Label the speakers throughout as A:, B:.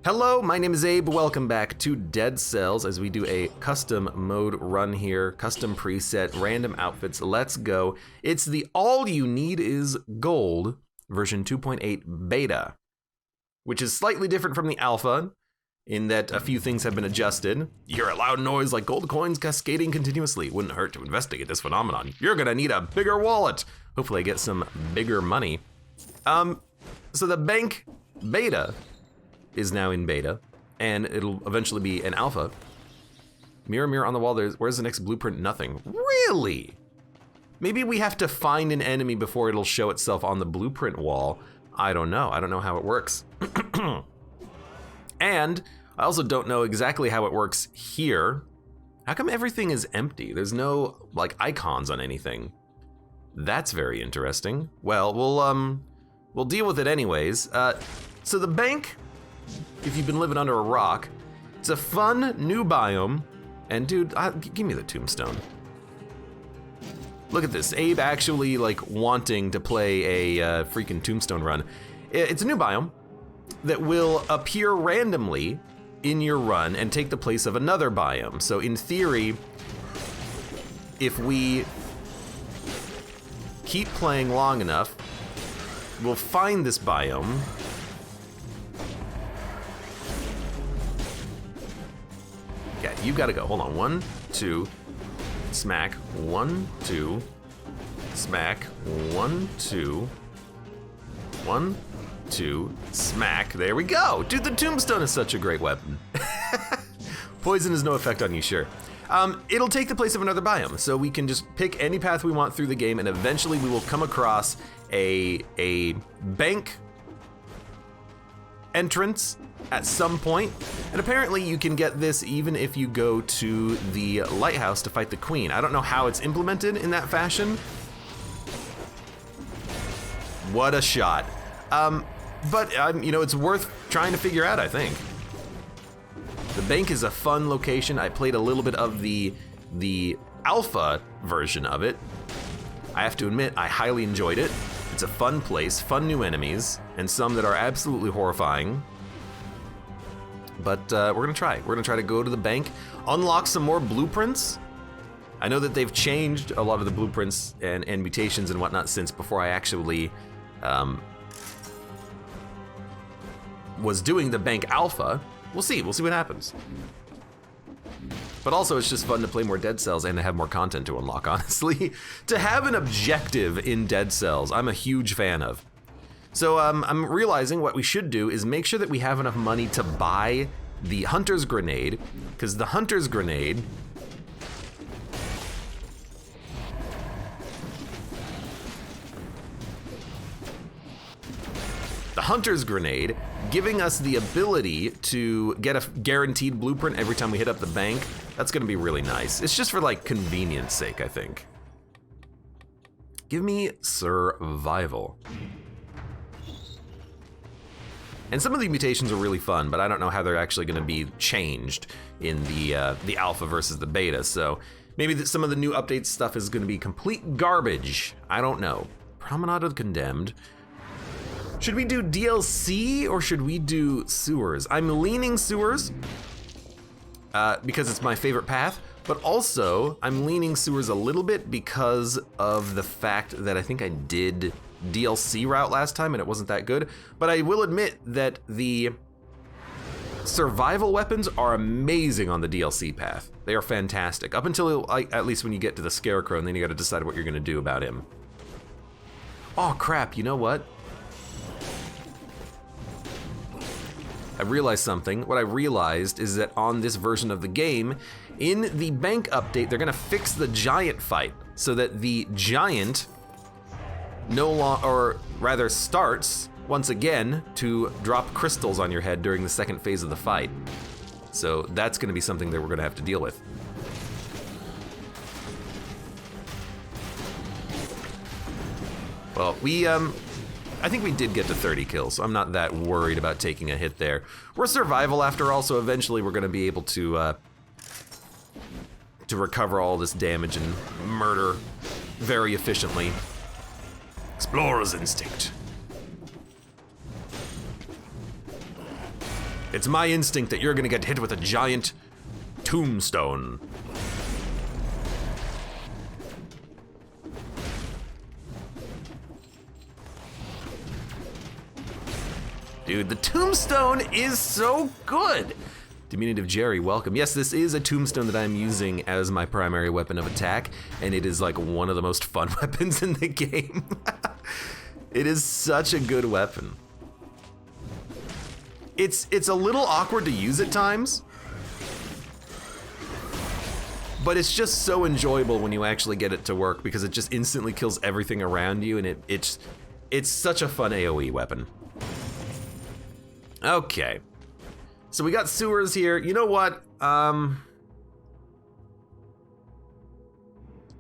A: Hello, my name is Abe. Welcome back to Dead Cells as we do a custom mode run here, custom preset, random outfits. Let's go. It's the All You Need Is Gold version 2.8 beta, which is slightly different from the alpha in that a few things have been adjusted. You hear a loud noise like gold coins cascading continuously. Wouldn't hurt to investigate this phenomenon. You're gonna need a bigger wallet. Hopefully I get some bigger money. So the bank beta is now in beta, and it'll eventually be an alpha. Mirror, mirror on the wall, where's the next blueprint? Nothing. Really? Maybe we have to find an enemy before it'll show itself on the blueprint wall. I don't know how it works. And I also don't know exactly how it works here. How come everything is empty? There's no like icons on anything. That's very interesting. Well, we'll deal with it anyways. So the bank, if you've been living under a rock, it's a fun new biome. And dude, give me the tombstone. Look at this, Abe actually like wanting to play a freaking tombstone run. It's a new biome that will appear randomly in your run and take the place of another biome. So in theory, if we keep playing long enough, we'll find this biome. Yeah, you gotta go. Hold on. 1, 2, smack. 1, 2, smack. 1, 2, 1, 2, smack. There we go. Dude, the tombstone is such a great weapon. Poison has no effect on you, sure. It'll take the place of another biome, so we can just pick any path we want through the game, and eventually we will come across a bank entrance at some point. And apparently you can get this even if you go to the Lighthouse to fight the Queen. I don't know how it's implemented in that fashion. What a shot. But you know, it's worth trying to figure out, I think. The bank is a fun location. I played a little bit of the alpha version of it. I have to admit, I highly enjoyed it. It's a fun place, fun new enemies, and some that are absolutely horrifying. But we're gonna try. We're gonna try to go to the bank, unlock some more blueprints. I know that they've changed a lot of the blueprints and mutations and whatnot since before I actually was doing the bank alpha. We'll see what happens. But also it's just fun to play more Dead Cells and to have more content to unlock, honestly. To have an objective in Dead Cells, I'm a huge fan of. So I'm realizing what we should do is make sure that we have enough money to buy the Hunter's Grenade, because the Hunter's Grenade giving us the ability to get a guaranteed blueprint every time we hit up the bank. That's gonna be really nice. It's just for like convenience sake, I think. Give me survival. And some of the mutations are really fun, but I don't know how they're actually gonna be changed in the alpha versus the beta. So maybe some of the new update stuff is gonna be complete garbage. I don't know. Promenade of the Condemned. Should we do DLC or should we do sewers? I'm leaning sewers because it's my favorite path, but also I'm leaning sewers a little bit because of the fact that I think I did DLC route last time and it wasn't that good. But I will admit that the survival weapons are amazing on the DLC path. They are fantastic, up until at least when you get to the Scarecrow, and then you gotta decide what you're gonna do about him. Oh crap, you know what? I realized something. What I realized is that on this version of the game, in the bank update, they're gonna fix the giant fight so that the giant starts once again to drop crystals on your head during the second phase of the fight. So that's gonna be something that we're gonna have to deal with. Well, I think we did get to 30 kills, so I'm not that worried about taking a hit there. We're survival after all, so eventually we're gonna be able to recover all this damage and murder very efficiently. Explorer's instinct. It's my instinct that you're gonna get hit with a giant tombstone. Dude, the tombstone is so good. Diminutive Jerry, welcome. Yes, this is a tombstone that I'm using as my primary weapon of attack, and it is like one of the most fun weapons in the game. It is such a good weapon. It's a little awkward to use at times, but it's just so enjoyable when you actually get it to work because it just instantly kills everything around you, and it's such a fun AoE weapon. Okay. So we got sewers here. You know what?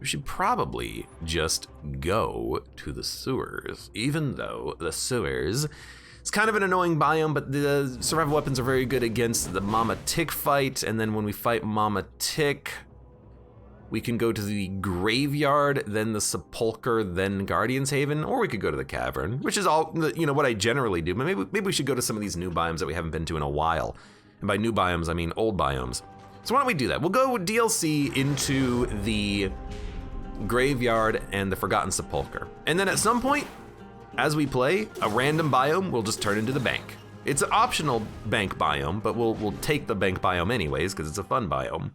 A: We should probably just go to the sewers, even though the sewers, it's kind of an annoying biome, but the survival weapons are very good against the Mama Tick fight, and then when we fight Mama Tick, we can go to the graveyard, then the sepulcher, then Guardian's Haven, or we could go to the cavern, which is all, you know, what I generally do, but maybe we should go to some of these new biomes that we haven't been to in a while. And by new biomes, I mean old biomes. So why don't we do that? We'll go DLC into the graveyard and the Forgotten Sepulcher. And then at some point, as we play, a random biome will just turn into the bank. It's an optional bank biome, but we'll take the bank biome anyways, because it's a fun biome.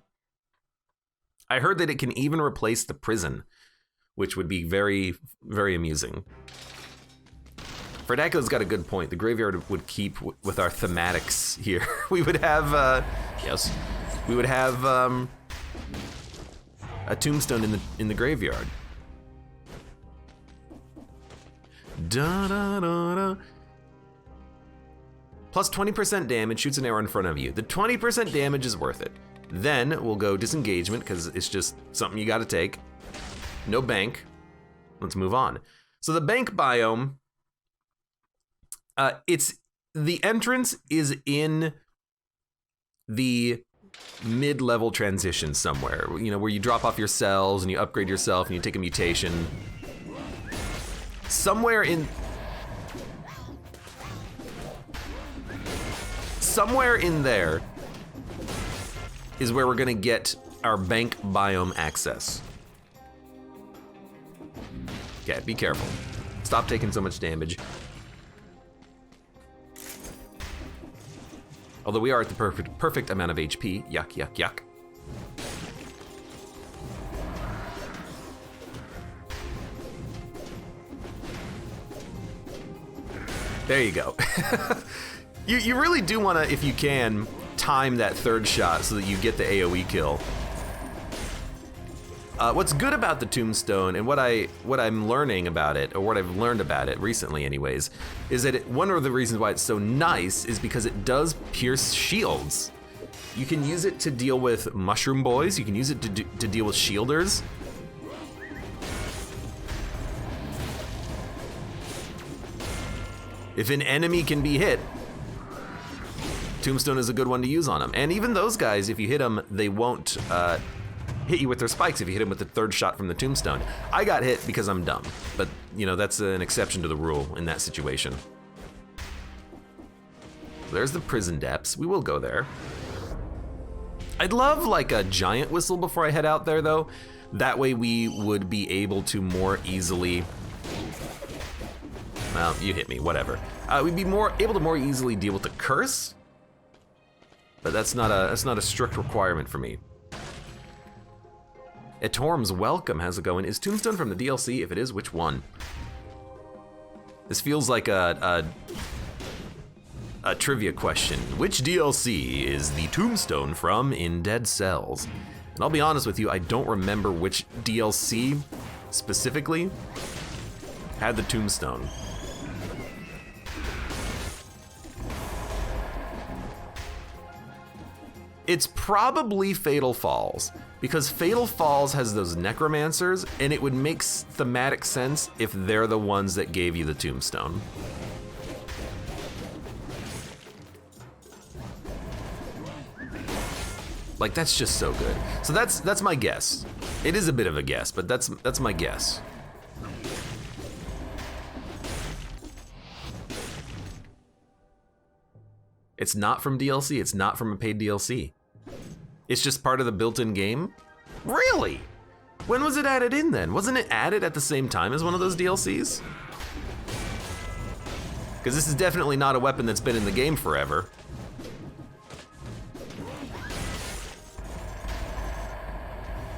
A: I heard that it can even replace the prison, which would be very, very amusing. Fredacula's got a good point. The graveyard would keep with our thematics here. We would have, yes, we would have a tombstone in the graveyard. Da da da da. Plus 20% damage, shoots an arrow in front of you. The 20% damage is worth it. Then we'll go disengagement because it's just something you got to take. No bank. Let's move on. So the bank biome, the entrance is in the mid-level transition somewhere. You know, where you drop off your cells and you upgrade yourself and you take a mutation. Somewhere in there is where we're gonna get our bank biome access. Okay, be careful. Stop taking so much damage. Although we are at the perfect amount of HP. Yuck, yuck, yuck. There you go. You really do want to, if you can, time that third shot so that you get the AoE kill. What's good about the tombstone and what I'm learning about it, or what I've learned about it recently anyways, is that one of the reasons why it's so nice is because it does pierce shields. You can use it to deal with mushroom boys, you can use it to deal with shielders. If an enemy can be hit, Tombstone is a good one to use on them. And even those guys, if you hit them, they won't hit you with their spikes if you hit them with the third shot from the Tombstone. I got hit because I'm dumb, but you know, that's an exception to the rule in that situation. There's the prison depths. We will go there. I'd love like a giant whistle before I head out there though. That way we would be able to more easily, well, you hit me, whatever. We'd be able to more easily deal with the curse, but that's not a strict requirement for me. Etorm's welcome, how's it going? Is Tombstone from the DLC? If it is, which one? This feels like a trivia question. Which DLC is the Tombstone from in Dead Cells? And I'll be honest with you, I don't remember which DLC specifically had the Tombstone. It's probably Fatal Falls, because Fatal Falls has those necromancers, and it would make thematic sense if they're the ones that gave you the Tombstone. Like, that's just so good. So that's my guess. It is a bit of a guess, but that's my guess. It's not from DLC, it's not from a paid DLC. It's just part of the built-in game? Really? When was it added in then? Wasn't it added at the same time as one of those DLCs? Because this is definitely not a weapon that's been in the game forever.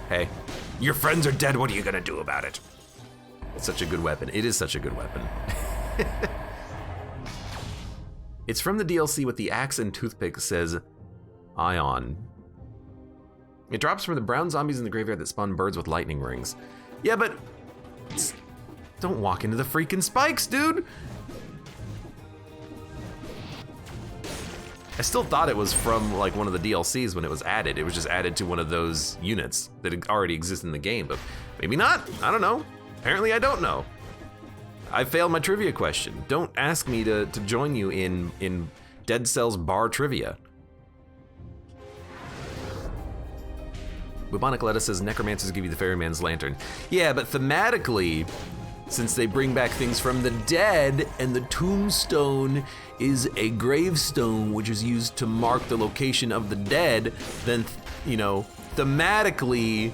A: Hey, your friends are dead, what are you gonna do about it? It's such a good weapon. It is such a good weapon. It's from the DLC with the axe and toothpick, says Ion. It drops from the brown zombies in the graveyard that spawn birds with lightning rings. Yeah, but don't walk into the freaking spikes, dude. I still thought it was from like one of the DLCs when it was added. It was just added to one of those units that already exist in the game, but maybe not. I don't know. Apparently I don't know. I failed my trivia question. Don't ask me to join you in Dead Cells bar trivia. Bubonic Lettuce says necromancers give you the ferryman's lantern. Yeah, but thematically, since they bring back things from the dead and the tombstone is a gravestone which is used to mark the location of the dead, then, you know, thematically,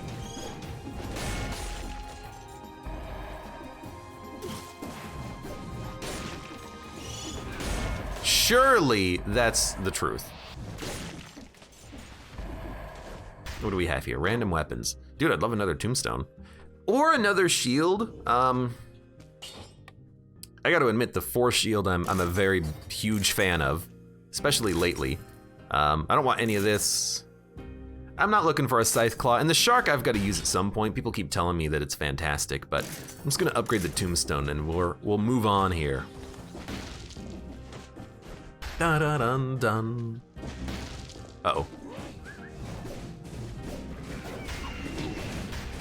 A: surely that's the truth. What do we have here? Random weapons. Dude, I'd love another tombstone. Or another shield. I gotta admit, the force shield I'm a very huge fan of, especially lately. I don't want any of this. I'm not looking for a scythe claw, and the shark I've got to use at some point. People keep telling me that it's fantastic, but I'm just gonna upgrade the tombstone and we'll move on here. Da da dun dun. Uh-oh.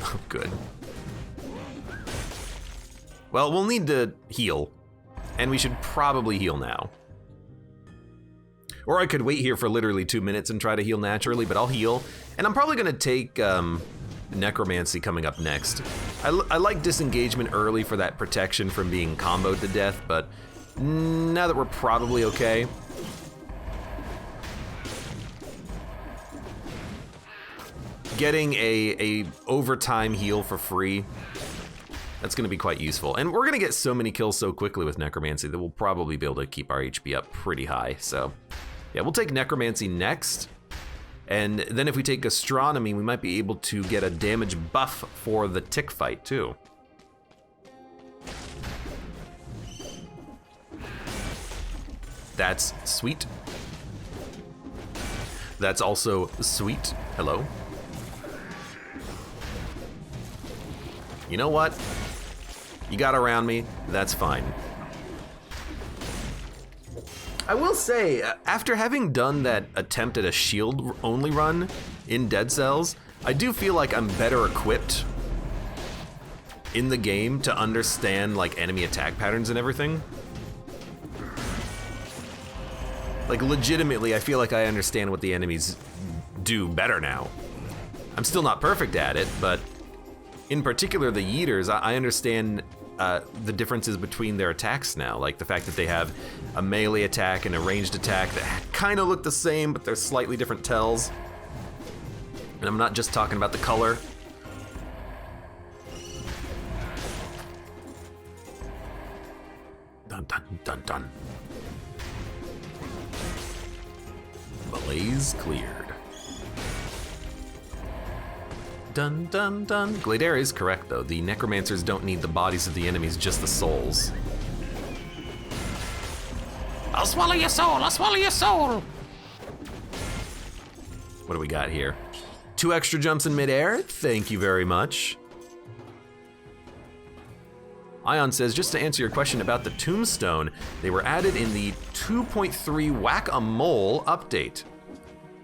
A: Oh, good. Well, we'll need to heal, and we should probably heal now. Or I could wait here for literally 2 minutes and try to heal naturally, but I'll heal. And I'm probably gonna take necromancy coming up next. I like disengagement early for that protection from being comboed to death, but now that we're probably okay, getting a overtime heal for free, that's gonna be quite useful. And we're gonna get so many kills so quickly with necromancy that we'll probably be able to keep our HP up pretty high. So yeah, we'll take necromancy next. And then if we take gastronomy, we might be able to get a damage buff for the tick fight too. That's sweet. That's also sweet. Hello. You know what? You got around me, that's fine. I will say, after having done that attempt at a shield-only run in Dead Cells, I do feel like I'm better equipped in the game to understand like enemy attack patterns and everything. Like legitimately, I feel like I understand what the enemies do better now. I'm still not perfect at it, but in particular, the Yeeters, I understand the differences between their attacks now. Like the fact that they have a melee attack and a ranged attack that kind of look the same, but they're slightly different tells. And I'm not just talking about the color. Dun dun dun dun. Blaze cleared. Dun dun dun. Glader is correct though. The necromancers don't need the bodies of the enemies, just the souls. I'll swallow your soul, I'll swallow your soul. What do we got here? 2 extra jumps in midair, thank you very much. Ion says, just to answer your question about the tombstone, they were added in the 2.3 Whack-A-Mole update.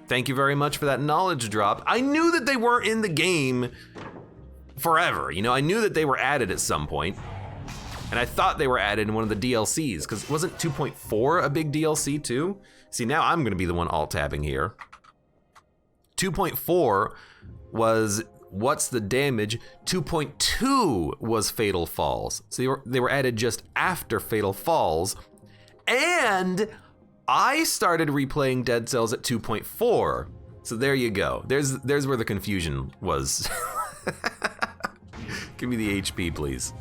A: Thank you very much for that knowledge drop. I knew that they weren't in the game forever. You know, I knew that they were added at some point, and I thought they were added in one of the DLCs, because wasn't 2.4 a big DLC too? See, now I'm gonna be the one alt-tabbing here. 2.4 was what's the damage? 2.2 was Fatal Falls. So they were added just after Fatal Falls, and I started replaying Dead Cells at 2.4. So there you go. There's where the confusion was. Give me the HP, please.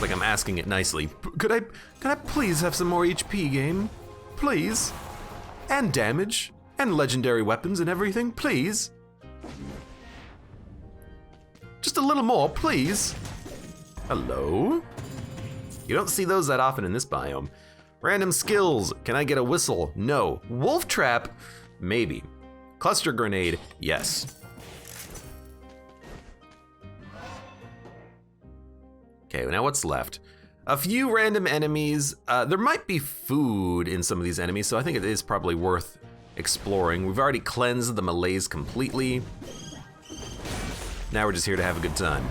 A: Like I'm asking it nicely. Could I please have some more HP, game? Please? And damage? And legendary weapons and everything, please? Just a little more, please? Hello? You don't see those that often in this biome. Random skills. Can I get a whistle? No. Wolf trap? Maybe. Cluster grenade? Yes. Okay, now what's left? A few random enemies. There might be food in some of these enemies, so I think it is probably worth exploring. We've already cleansed the malaise completely. Now we're just here to have a good time.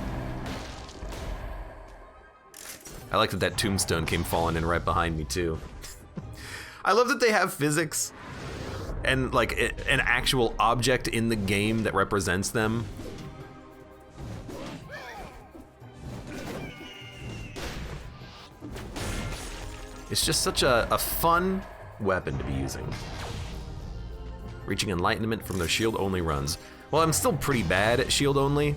A: I like that that tombstone came falling in right behind me too. I love that they have physics and like an actual object in the game that represents them. It's just such a fun weapon to be using. Reaching enlightenment from their shield only runs. Well, I'm still pretty bad at shield only.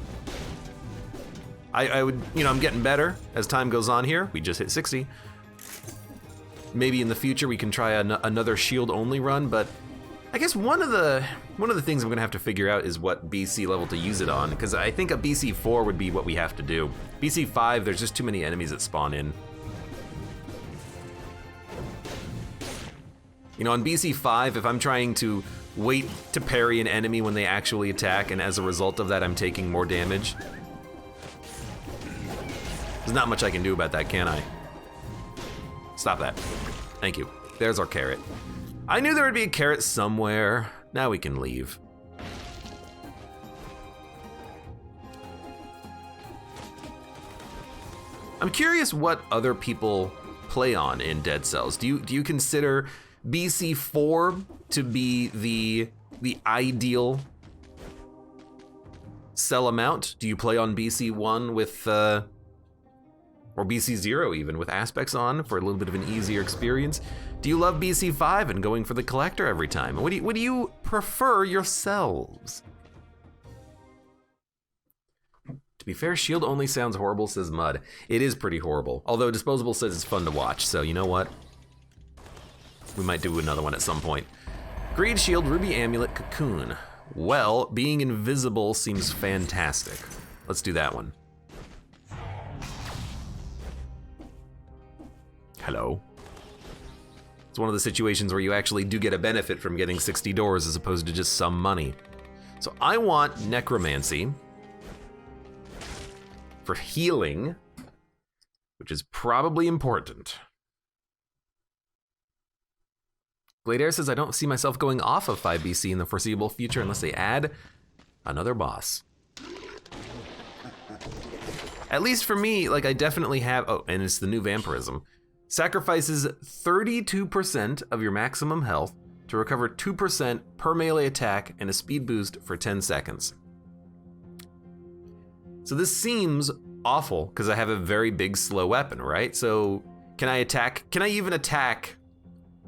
A: I would, I'm getting better as time goes on here. We just hit 60. Maybe in the future we can try another shield only run, but I guess one of the things I'm gonna have to figure out is what BC level to use it on, because I think a BC 4 would be what we have to do. BC 5, there's just too many enemies that spawn in. On BC 5, if I'm trying to wait to parry an enemy when they actually attack, and as a result of that I'm taking more damage, there's not much I can do about that, can I? Stop that. Thank you. There's our carrot. I knew there would be a carrot somewhere. Now we can leave. I'm curious what other people play on in Dead Cells. Do you consider BC 4 to be the ideal cell amount? Do you play on BC 1 with or BC 0 even, with aspects on for a little bit of an easier experience? Do you love BC 5 and going for the collector every time? What do you prefer yourselves? To be fair, shield only sounds horrible, says Mud. It is pretty horrible. Although Disposable says it's fun to watch, so you know what? We might do another one at some point. Greed Shield, Ruby Amulet, Cocoon. Well, being invisible seems fantastic. Let's do that one. Hello. It's one of the situations where you actually do get a benefit from getting 60 doors as opposed to just some money. So I want Necromancy for healing, which is probably important. Gladair says, I don't see myself going off of 5BC in the foreseeable future unless they add another boss. At least for me, like I definitely have, oh, and it's the new Vampirism. Sacrifices 32% of your maximum health to recover 2% per melee attack and a speed boost for 10 seconds. So this seems awful because I have a very big slow weapon, right? So can I even attack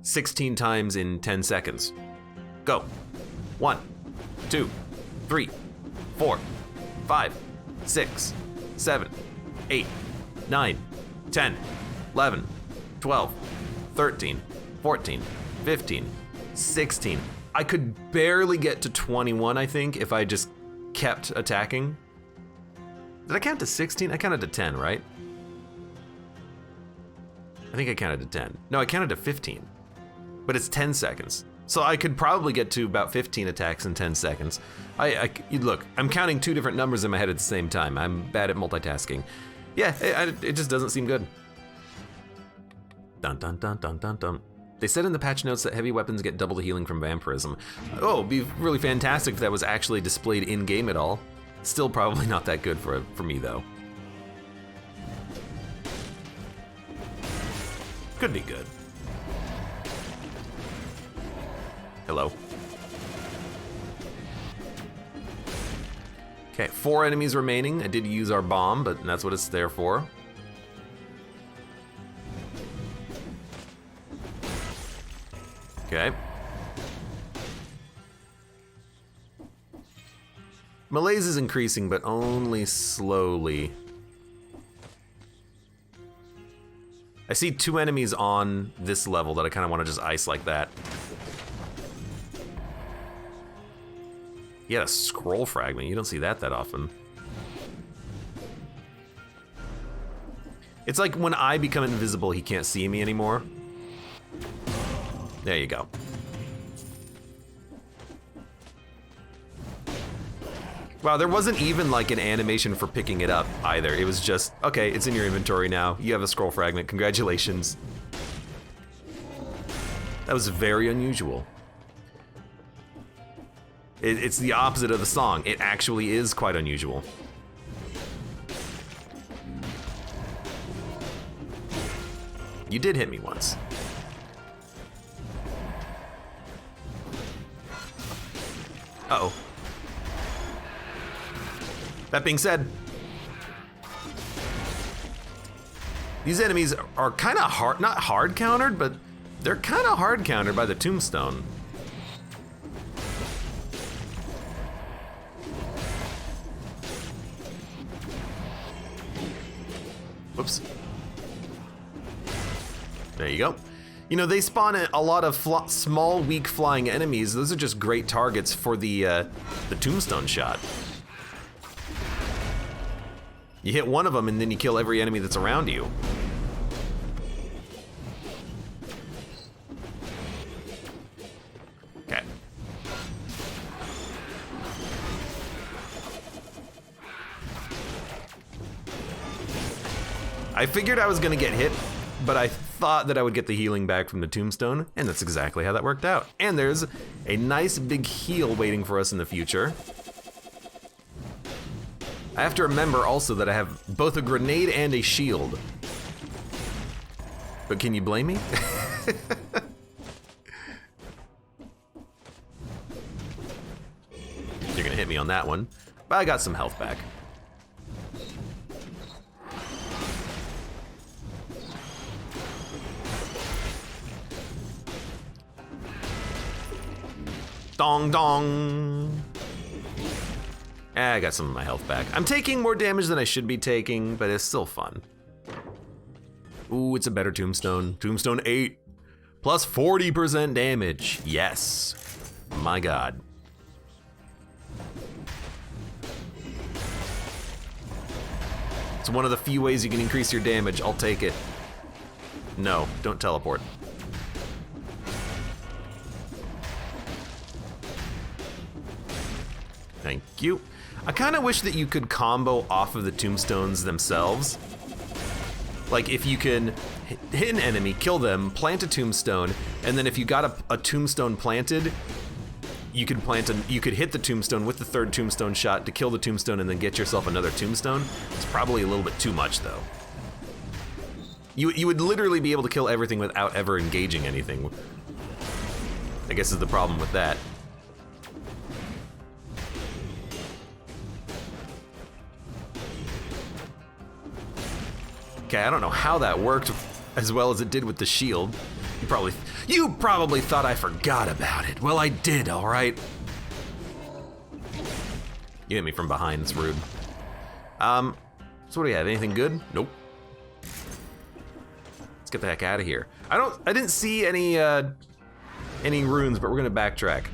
A: 16 times in 10 seconds? Go. 1, 2, 3, 4, 5, 6, 7, 8, 9, 10, 11, 12, 13, 14, 15, 16. I could barely get to 21, I think, if I just kept attacking. Did I count to 16? I counted to 10, right? I think I counted to 10. No, I counted to 15. But it's 10 seconds. So I could probably get to about 15 attacks in 10 seconds. Look, I'm counting two different numbers in my head at the same time. I'm bad at multitasking. Yeah, it just doesn't seem good. Dun dun dun dun dun dun. They said in the patch notes that heavy weapons get double the healing from vampirism. Oh, it'd be really fantastic if that was actually displayed in-game at all. Still probably not that good for me though. Could be good. Hello. Okay, 4 enemies remaining. I did use our bomb, but that's what it's there for. Okay. Malaise is increasing, but only slowly. I see 2 enemies on this level that I kind of want to just ice like that. He had a scroll fragment. You don't see that often. It's like when I become invisible, he can't see me anymore. There you go. Wow, there wasn't even like an animation for picking it up either. It was just, okay, it's in your inventory now. You have a scroll fragment, congratulations. That was very unusual. It's the opposite of the song. It actually is quite unusual. You did hit me once. Uh-oh. That being said, these enemies are kind of hard, not hard countered, but they're kind of hard countered by the tombstone. Whoops. There you go. You know, they spawn a lot of small, weak flying enemies. Those are just great targets for the tombstone shot. You hit one of them and then you kill every enemy that's around you. Okay. I figured I was gonna get hit, but I thought that I would get the healing back from the tombstone, and that's exactly how that worked out. And there's a nice big heal waiting for us in the future. I have to remember also that I have both a grenade and a shield. But can you blame me? You're gonna hit me on that one, but I got some health back. Dong dong. I got some of my health back. I'm taking more damage than I should be taking, but it's still fun. Ooh, it's a better tombstone. Tombstone 8, plus 40% damage. Yes, my God. It's one of the few ways you can increase your damage. I'll take it. No, don't teleport. Thank you. I kind of wish that you could combo off of the tombstones themselves. Like if you can hit an enemy, kill them, plant a tombstone, and then if you got a tombstone planted, you could hit the tombstone with the 3rd tombstone shot to kill the tombstone and then get yourself another tombstone. It's probably a little bit too much though. You would literally be able to kill everything without ever engaging anything. I guess is the problem with that. Okay, I don't know how that worked as well as it did with the shield. You probably thought I forgot about it. Well, I did, all right. You hit me from behind, it's rude. So what do you have, anything good? Nope. Let's get the heck out of here. I didn't see any runes, but we're gonna backtrack.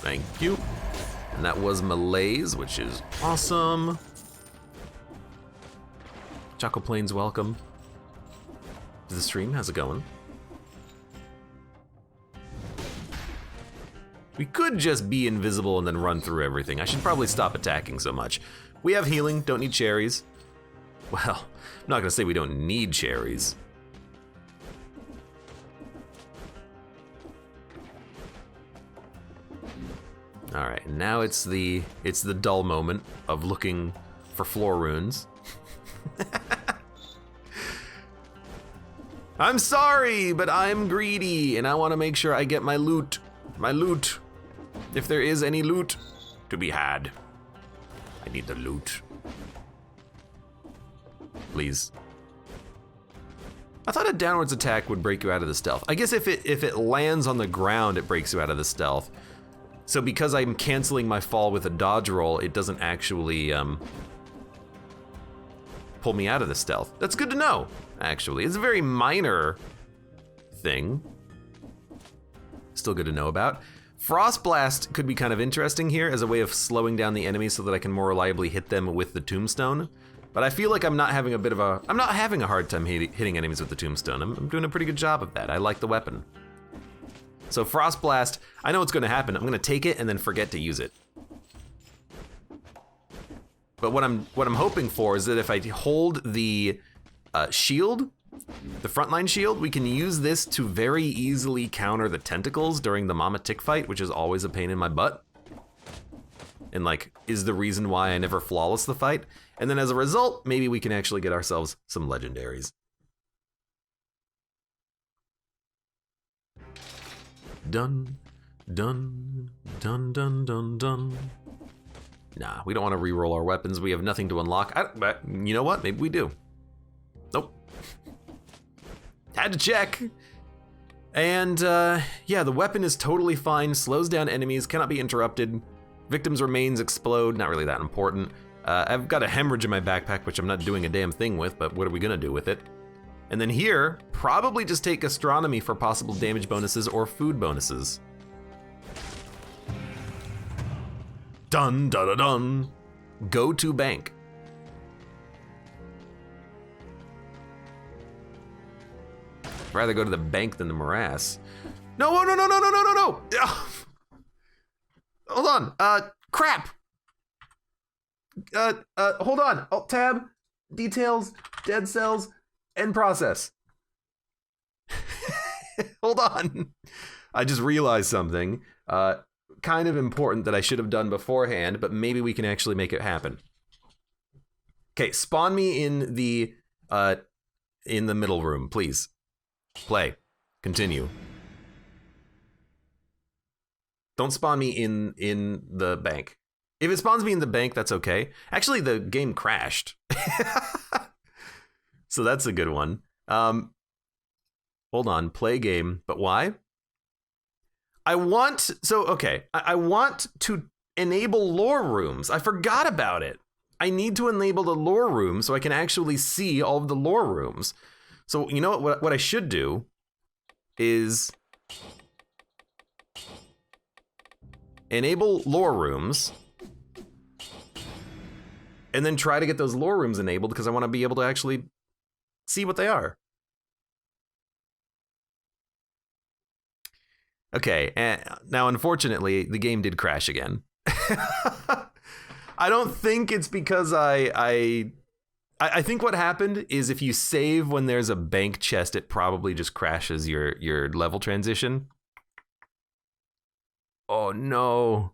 A: Thank you. And that was Malaise, which is awesome. Choco Plains, welcome to the stream. How's it going? We could just be invisible and then run through everything. I should probably stop attacking so much. We have healing, don't need cherries. Well, I'm not gonna say we don't need cherries. All right, now it's the dull moment of looking for floor runes. I'm sorry, but I'm greedy and I want to make sure I get my loot. My loot. If there is any loot to be had. I need the loot. Please. I thought a downwards attack would break you out of the stealth. I guess if it lands on the ground, it breaks you out of the stealth. So because I'm canceling my fall with a dodge roll, it doesn't actually pull me out of the stealth. That's good to know, actually. It's a very minor thing. Still good to know about. Frost Blast could be kind of interesting here as a way of slowing down the enemy so that I can more reliably hit them with the tombstone. But I feel like I'm not having a hard time hitting enemies with the tombstone. I'm doing a pretty good job of that. I like the weapon. So Frost Blast, I know what's gonna happen. I'm gonna take it and then forget to use it. But what I'm hoping for is that if I hold the shield, the frontline shield, we can use this to very easily counter the tentacles during the Mama Tick fight, which is always a pain in my butt. And like, is the reason why I never flawless the fight. And then as a result, maybe we can actually get ourselves some legendaries. Dun, dun, dun, dun, dun, dun. Nah, we don't want to re-roll our weapons. We have nothing to unlock. But you know what? Maybe we do. Nope. Had to check. And yeah, the weapon is totally fine. Slows down enemies, cannot be interrupted. Victims' remains explode, not really that important. I've got a hemorrhage in my backpack, which I'm not doing a damn thing with, but what are we gonna do with it? And then here, probably just take astronomy for possible damage bonuses or food bonuses. Dun, dun, dun, dun. Go to bank. I'd rather go to the bank than the morass. No, no, no, no, no, no, no, no. Hold on, crap. Hold on, Alt tab, details, dead cells, end process. Hold on. I just realized something, kind of important that I should have done beforehand, but maybe we can actually make it happen. Okay, spawn me in the middle room, please. Play, continue. Don't spawn me in the bank. If it spawns me in the bank, that's okay. Actually, the game crashed. So that's a good one. Hold on, play game, but why? I want to enable lore rooms. I forgot about it. I need to enable the lore room so I can actually see all of the lore rooms. So you know what I should do is enable lore rooms and then try to get those lore rooms enabled because I want to be able to actually see what they are. Okay, and now unfortunately the game did crash again. I don't think it's because I think what happened is if you save when there's a bank chest, it probably just crashes your level transition. Oh no.